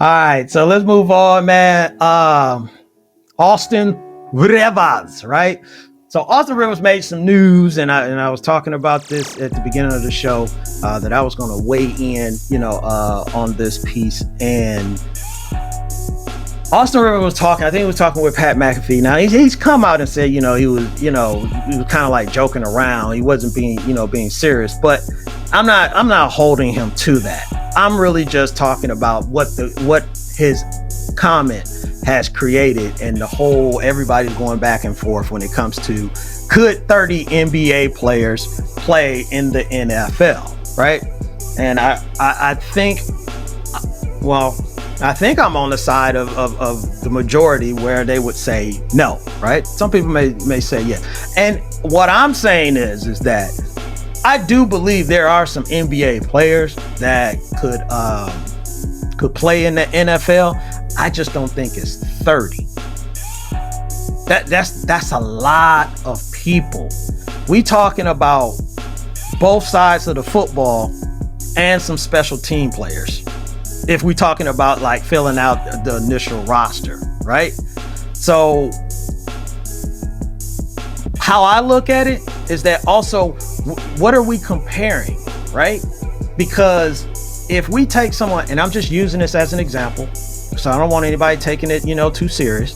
All right, so let's move on, man. Austin Rivers, right? So Austin Rivers made some news, and I was talking about this at the beginning of the show that I was going to weigh in, on this piece. And Austin Rivers was talking. I think he was talking with Pat McAfee. Now he's come out and said, he was kind of like joking around. He wasn't being serious. But I'm not holding him to that. I'm really just talking about what his comment has created, and the whole everybody's going back and forth when it comes to could 30 NBA players play in the NFL, right? And I think I'm on the side of the majority where they would say no, right? Some people may say yes. And what I'm saying is that I do believe there are some NBA players that could play in the NFL. I just don't think it's 30. That's a lot of people. We talking about both sides of the football and some special team players. If we talking about like filling out the initial roster, right? So how I look at it is that also, what are we comparing, right? Because if we take someone, and I'm just using this as an example, so I don't want anybody taking it, too serious.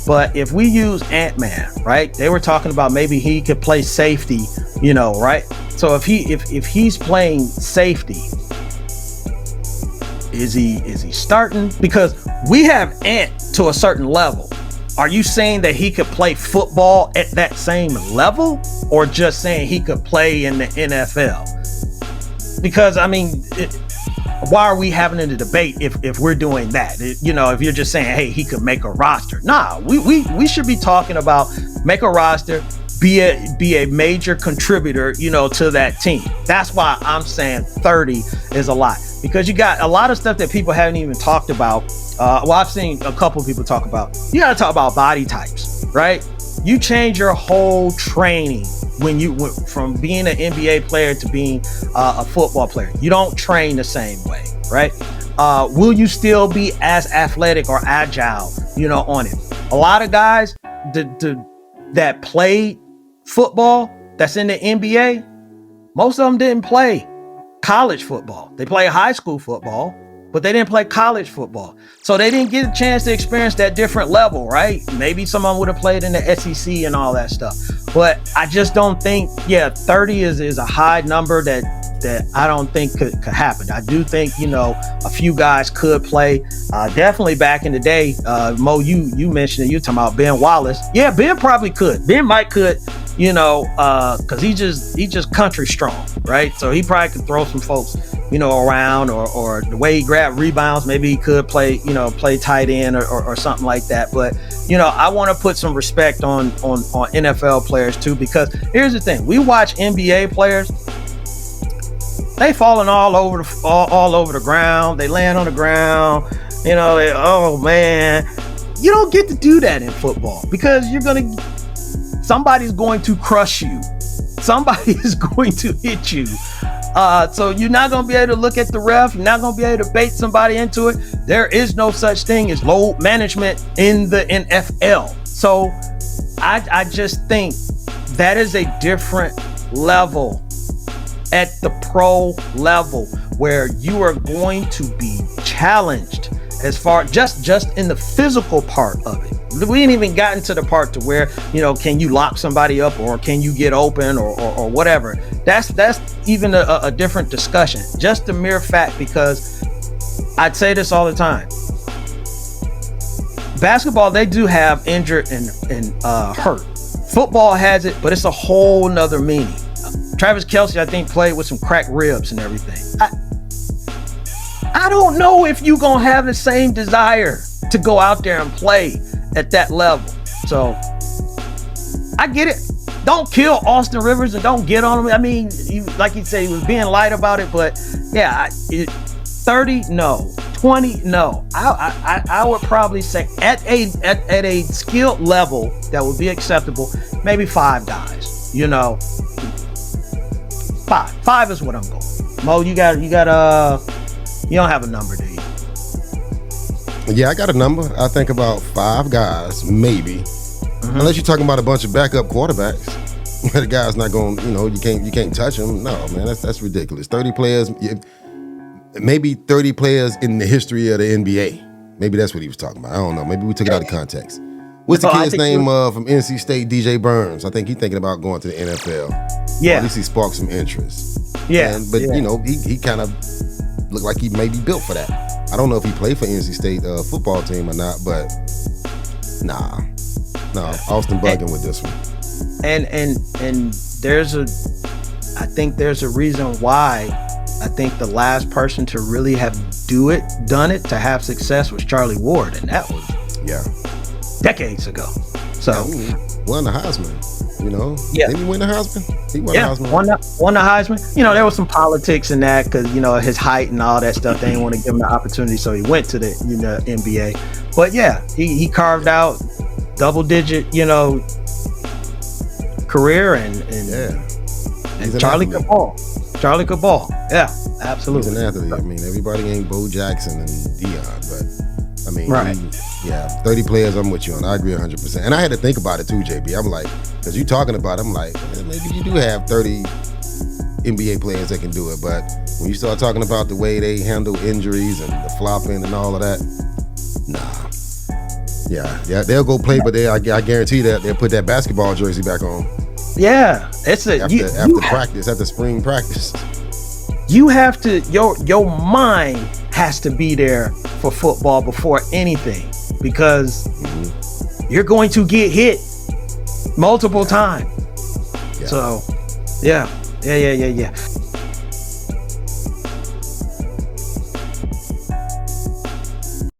But if we use Ant-Man, right? They were talking about maybe he could play safety, right? So if he's playing safety, is he starting? Because we have Ant to a certain level. Are you saying that he could play football at that same level, or just saying he could play in the NFL? Because why are we having a debate if we're doing that? If you're just saying, hey, he could make a roster. Nah, we should be talking about make a roster, be a major contributor, to that team. That's why I'm saying 30 is a lot, because you got a lot of stuff that people haven't even talked about. I've seen a couple of people talk about. You got to talk about body types, right? You change your whole training when you went from being an NBA player to being a football player. You don't train the same way, right? Will you still be as athletic or agile, on it? A lot of guys that played football that's in the NBA, most of them didn't play college football. They played high school football, but they didn't play college football. So they didn't get a chance to experience that different level, right? Maybe someone would have played in the SEC and all that stuff. But I just don't think, 30 is a high number that I don't think could happen. I do think, a few guys could play. Definitely back in the day, Mo, you mentioned it, you talking about Ben Wallace. Yeah, Ben probably could. Ben might could, because he just country strong, right? So he probably could throw some folks, around, or the way he grabbed rebounds, maybe he could play tight end or something like that. But, I want to put some respect on NFL players too, because here's the thing. We watch NBA players, they falling all over the ground. They land on the ground, oh man, you don't get to do that in football, because somebody's going to crush you. Somebody is going to hit you. So you're not going to be able to look at the ref. You're not going to be able to bait somebody into it. There is no such thing as load management in the NFL. So I just think that is a different level at the pro level, where you are going to be challenged as far just in the physical part of it. We ain't even gotten to the part to where, can you lock somebody up, or can you get open, or whatever. That's even a different discussion. Just the mere fact, because I'd say this all the time. Basketball, they do have injured and hurt. Football has it, but it's a whole nother meaning. Travis Kelce, I think, played with some cracked ribs and everything. I don't know if you're going to have the same desire to go out there and play at that level. So I get it. Don't kill Austin Rivers and don't get on him. Like you say, he was being light about it, but 30, no. 20, no. I would probably say at a skilled level that would be acceptable, maybe 5 guys. Five is what I'm going. Mo, you don't have a number, do you? Yeah, I got a number. I think about 5 guys, maybe. Mm-hmm. Unless you're talking about a bunch of backup quarterbacks. The guy's not going, you can't touch him. No, man, that's ridiculous. 30 players, maybe 30 players in the history of the NBA. Maybe that's what he was talking about. I don't know. Maybe we took it out of context. What's the kid's name from NC State, DJ Burns? I think he's thinking about going to the NFL. Yeah. Or at least he sparked some interest. Yeah. He kind of looked like he may be built for that. I don't know if he played for NC State football team or not, but nah, Austin bugging with this one. And I think there's a reason why. I think the last person to really have done it to have success was Charlie Ward, and that was decades ago. So won the Heisman. Didn't he win the Heisman? He won the Heisman. Won the Heisman. There was some politics in that because his height and all that stuff. They didn't want to give him the opportunity, so he went to the NBA. But he carved out double-digit career and Charlie could ball. Charlie could ball. Yeah, absolutely. He's an athlete. I mean, everybody ain't Bo Jackson and Deion, but I mean, right. 30 players, I'm with you on. I agree 100%. And I had to think about it too, JB. I'm like, because you talking about it, I'm like, maybe you do have 30 NBA players that can do it. But when you start talking about the way they handle injuries and the flopping and all of that, nah. Yeah, they'll go play, but I guarantee that they'll put that basketball jersey back on. Yeah, it's after spring practice. You have to your mind has to be there for football before anything because you're going to get hit multiple times. Yeah. So, yeah.